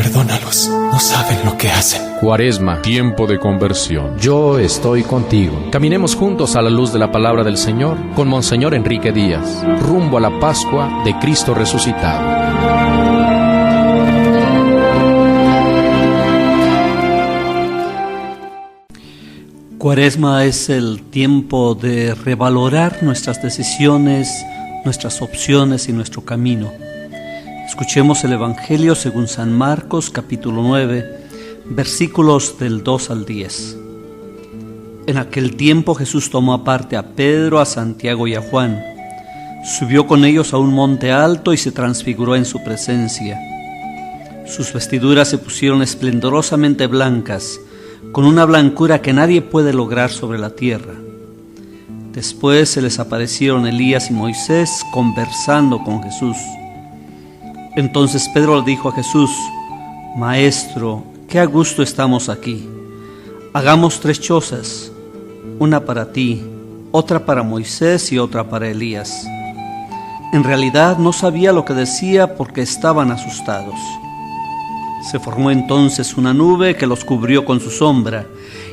Perdónalos, no saben lo que hacen. Cuaresma, tiempo de conversión. Yo estoy contigo. Caminemos juntos a la luz de la palabra del Señor con Monseñor Enrique Díaz, rumbo a la Pascua de Cristo resucitado. Cuaresma es el tiempo de revalorar nuestras decisiones, nuestras opciones y nuestro camino. Escuchemos el Evangelio según San Marcos, capítulo 9, versículos del 2 al 10. En aquel tiempo Jesús tomó aparte a Pedro, a Santiago y a Juan. Subió con ellos a un monte alto y se transfiguró en su presencia. Sus vestiduras se pusieron esplendorosamente blancas, con una blancura que nadie puede lograr sobre la tierra. Después se les aparecieron Elías y Moisés conversando con Jesús. Entonces Pedro le dijo a Jesús: Maestro, qué a gusto estamos aquí. Hagamos 3 chozas, una para ti, otra para Moisés y otra para Elías. En realidad no sabía lo que decía porque estaban asustados. Se formó entonces una nube que los cubrió con su sombra,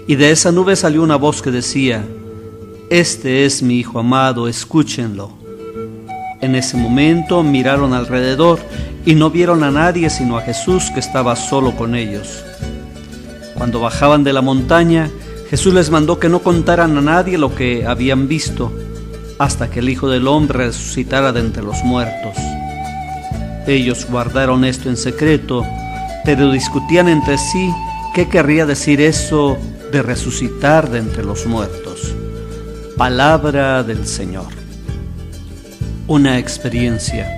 y de esa nube salió una voz que decía: Este es mi Hijo amado, escúchenlo. En ese momento miraron alrededor y no vieron a nadie sino a Jesús, que estaba solo con ellos. Cuando bajaban de la montaña, Jesús les mandó que no contaran a nadie lo que habían visto, hasta que el Hijo del Hombre resucitara de entre los muertos. Ellos guardaron esto en secreto, pero discutían entre sí qué querría decir eso de resucitar de entre los muertos. Palabra del Señor. Una experiencia.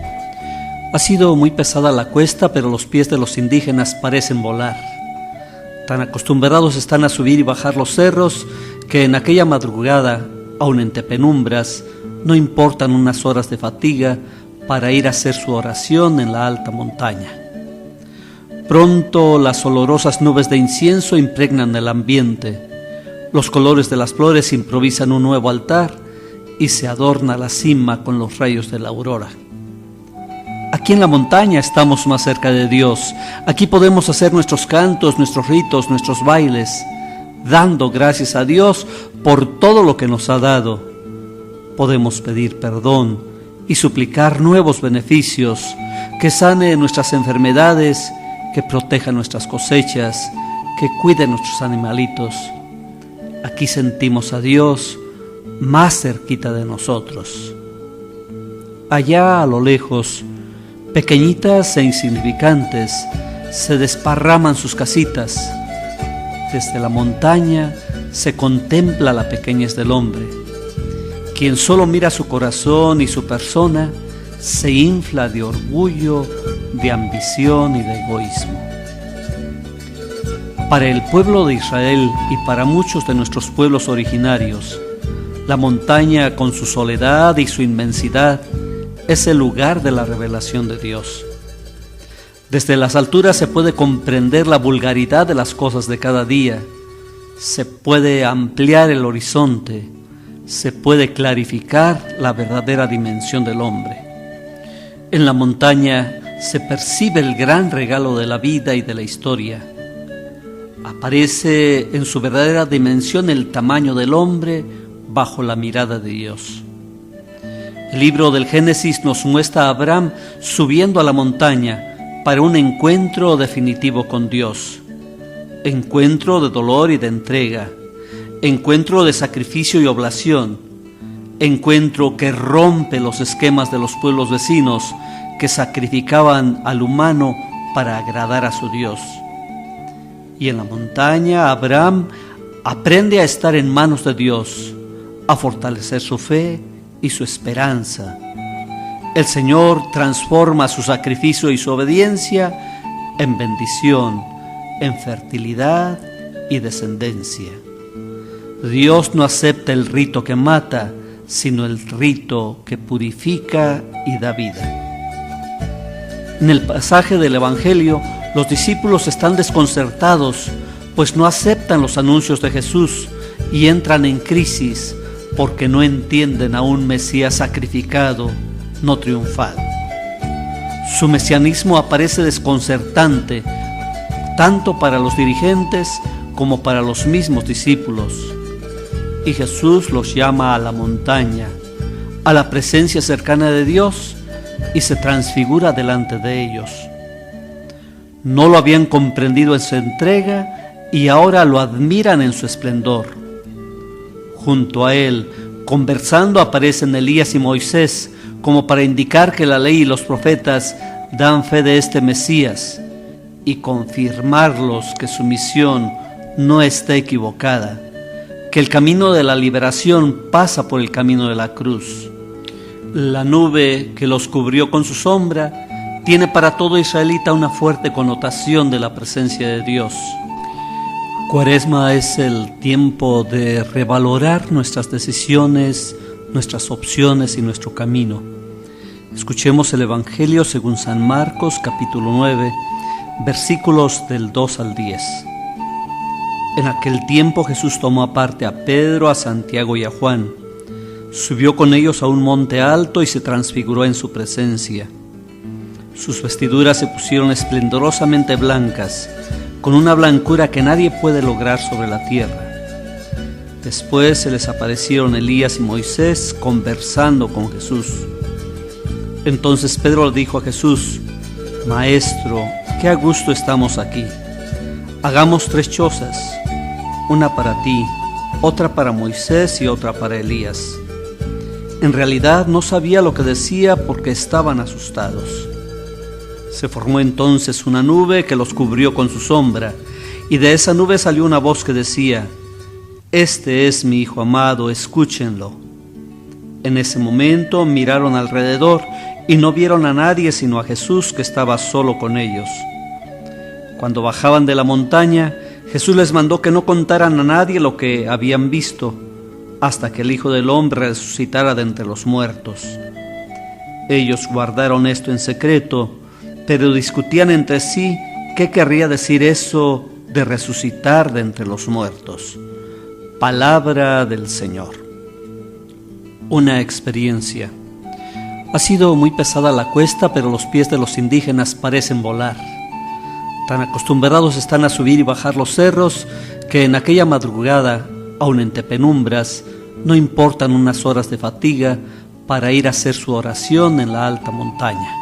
Ha sido muy pesada la cuesta, pero los pies de los indígenas parecen volar. Tan acostumbrados están a subir y bajar los cerros que en aquella madrugada, aun entre penumbras, no importan unas horas de fatiga para ir a hacer su oración en la alta montaña. Pronto las olorosas nubes de incienso impregnan el ambiente. Los colores de las flores improvisan un nuevo altar y se adorna la cima con los rayos de la aurora. Aquí en la montaña estamos más cerca de Dios. Aquí podemos hacer nuestros cantos, nuestros ritos, nuestros bailes, dando gracias a Dios por todo lo que nos ha dado. Podemos pedir perdón y suplicar nuevos beneficios, que sane nuestras enfermedades, que proteja nuestras cosechas, que cuide nuestros animalitos. Aquí sentimos a Dios más cerquita de nosotros. Allá a lo lejos, pequeñitas e insignificantes, se desparraman sus casitas. Desde la montaña se contempla la pequeñez del hombre. Quien solo mira su corazón y su persona se infla de orgullo, de ambición y de egoísmo. Para el pueblo de Israel y para muchos de nuestros pueblos originarios, la montaña con su soledad y su inmensidad es el lugar de la revelación de Dios. Desde las alturas se puede comprender la vulgaridad de las cosas de cada día, se puede ampliar el horizonte, se puede clarificar la verdadera dimensión del hombre. En la montaña se percibe el gran regalo de la vida y de la historia. Aparece en su verdadera dimensión el tamaño del hombre bajo la mirada de Dios. El libro del Génesis nos muestra a Abraham subiendo a la montaña para un encuentro definitivo con Dios. Encuentro de dolor y de entrega. Encuentro de sacrificio y oblación. Encuentro que rompe los esquemas de los pueblos vecinos que sacrificaban al humano para agradar a su Dios. Y en la montaña Abraham aprende a estar en manos de Dios, a fortalecer su fe y su esperanza. El Señor transforma su sacrificio y su obediencia en bendición, en fertilidad y descendencia. Dios no acepta el rito que mata, sino el rito que purifica y da vida. En el pasaje del Evangelio, los discípulos están desconcertados, pues no aceptan los anuncios de Jesús y entran en crisis porque no entienden a un Mesías sacrificado, no triunfal. Su mesianismo aparece desconcertante tanto para los dirigentes como para los mismos discípulos. Y Jesús los llama a la montaña, a la presencia cercana de Dios, y se transfigura delante de ellos. No lo habían comprendido en su entrega y ahora lo admiran en su esplendor. Junto a él, conversando, aparecen Elías y Moisés, como para indicar que la ley y los profetas dan fe de este Mesías y confirmarlos que su misión no está equivocada, que el camino de la liberación pasa por el camino de la cruz. La nube que los cubrió con su sombra tiene para todo israelita una fuerte connotación de la presencia de Dios. Cuaresma es el tiempo de revalorar nuestras decisiones, nuestras opciones y nuestro camino. Escuchemos el Evangelio según San Marcos, capítulo 9, versículos del 2 al 10. En aquel tiempo Jesús tomó aparte a Pedro, a Santiago y a Juan. Subió con ellos a un monte alto y se transfiguró en su presencia. Sus vestiduras se pusieron esplendorosamente blancas, con una blancura que nadie puede lograr sobre la tierra. Después se les aparecieron Elías y Moisés conversando con Jesús. Entonces Pedro le dijo a Jesús: Maestro, qué a gusto estamos aquí. Hagamos 3 chozas, una para ti, otra para Moisés y otra para Elías. En realidad no sabía lo que decía porque estaban asustados. Se formó entonces una nube que los cubrió con su sombra, y de esa nube salió una voz que decía: Este es mi Hijo amado, escúchenlo. En ese momento miraron alrededor y no vieron a nadie sino a Jesús, que estaba solo con ellos. Cuando bajaban de la montaña, Jesús les mandó que no contaran a nadie lo que habían visto, hasta que el Hijo del Hombre resucitara de entre los muertos. Ellos guardaron esto en secreto, pero discutían entre sí qué querría decir eso de resucitar de entre los muertos. Palabra del Señor. Una experiencia. Ha sido muy pesada la cuesta, pero los pies de los indígenas parecen volar. Tan acostumbrados están a subir y bajar los cerros que en aquella madrugada, aun entre penumbras, no importan unas horas de fatiga para ir a hacer su oración en la alta montaña.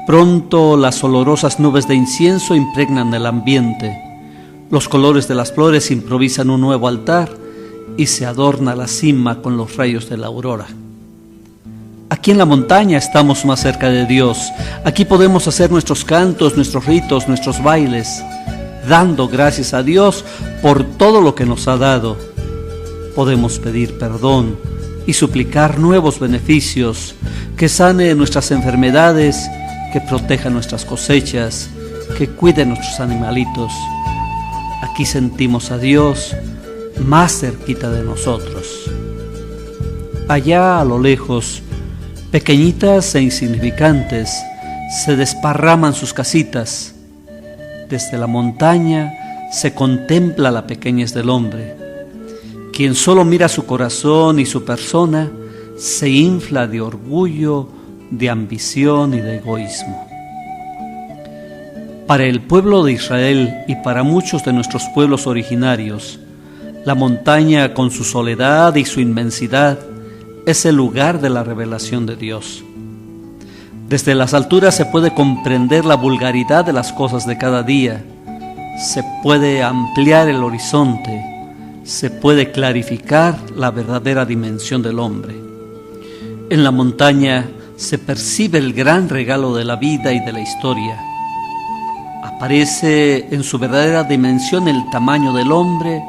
Pronto las olorosas nubes de incienso impregnan el ambiente. Los colores de las flores improvisan un nuevo altar y se adorna la cima con los rayos de la aurora. Aquí en la montaña estamos más cerca de Dios. Aquí podemos hacer nuestros cantos, nuestros ritos, nuestros bailes, dando gracias a Dios por todo lo que nos ha dado. Podemos pedir perdón y suplicar nuevos beneficios, que sane nuestras enfermedades, que proteja nuestras cosechas, que cuide nuestros animalitos. Aquí sentimos a Dios más cerquita de nosotros. Allá a lo lejos, pequeñitas e insignificantes, se desparraman sus casitas. Desde la montaña se contempla la pequeñez del hombre. Quien solo mira su corazón y su persona, se infla de orgullo, de ambición y de egoísmo. Para el pueblo de Israel y para muchos de nuestros pueblos originarios, la montaña con su soledad y su inmensidad es el lugar de la revelación de Dios. Desde las alturas se puede comprender la vulgaridad de las cosas de cada día, se puede ampliar el horizonte, se puede clarificar la verdadera dimensión del hombre. En la montaña se percibe el gran regalo de la vida y de la historia. Aparece en su verdadera dimensión el tamaño del hombre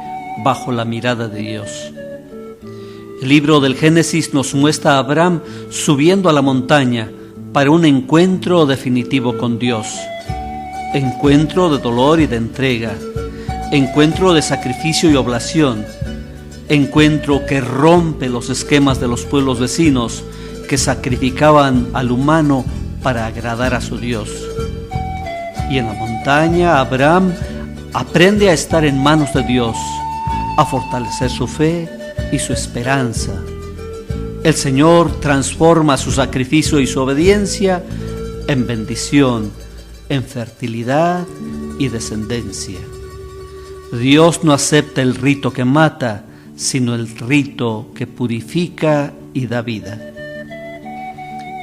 bajo la mirada de Dios. El libro del Génesis nos muestra a Abraham subiendo a la montaña para un encuentro definitivo con Dios. Encuentro de dolor y de entrega. Encuentro de sacrificio y oblación. Encuentro que rompe los esquemas de los pueblos vecinos que sacrificaban al humano para agradar a su Dios. Y en la montaña Abraham aprende a estar en manos de Dios, a fortalecer su fe y su esperanza. El Señor transforma su sacrificio y su obediencia en bendición, en fertilidad y descendencia. Dios no acepta el rito que mata, sino el rito que purifica y da vida.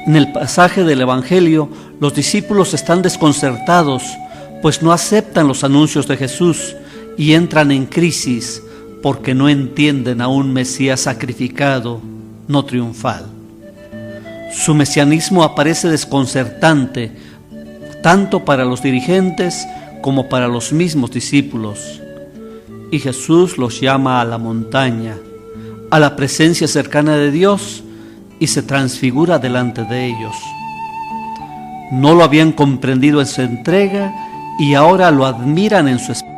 En el pasaje del Evangelio, los discípulos están desconcertados, pues no aceptan los anuncios de Jesús y entran en crisis porque no entienden a un Mesías sacrificado, no triunfal. Su mesianismo aparece desconcertante, tanto para los dirigentes como para los mismos discípulos. Y Jesús los llama a la montaña, a la presencia cercana de Dios, y se transfigura delante de ellos. No lo habían comprendido en su entrega y ahora lo admiran en su espíritu.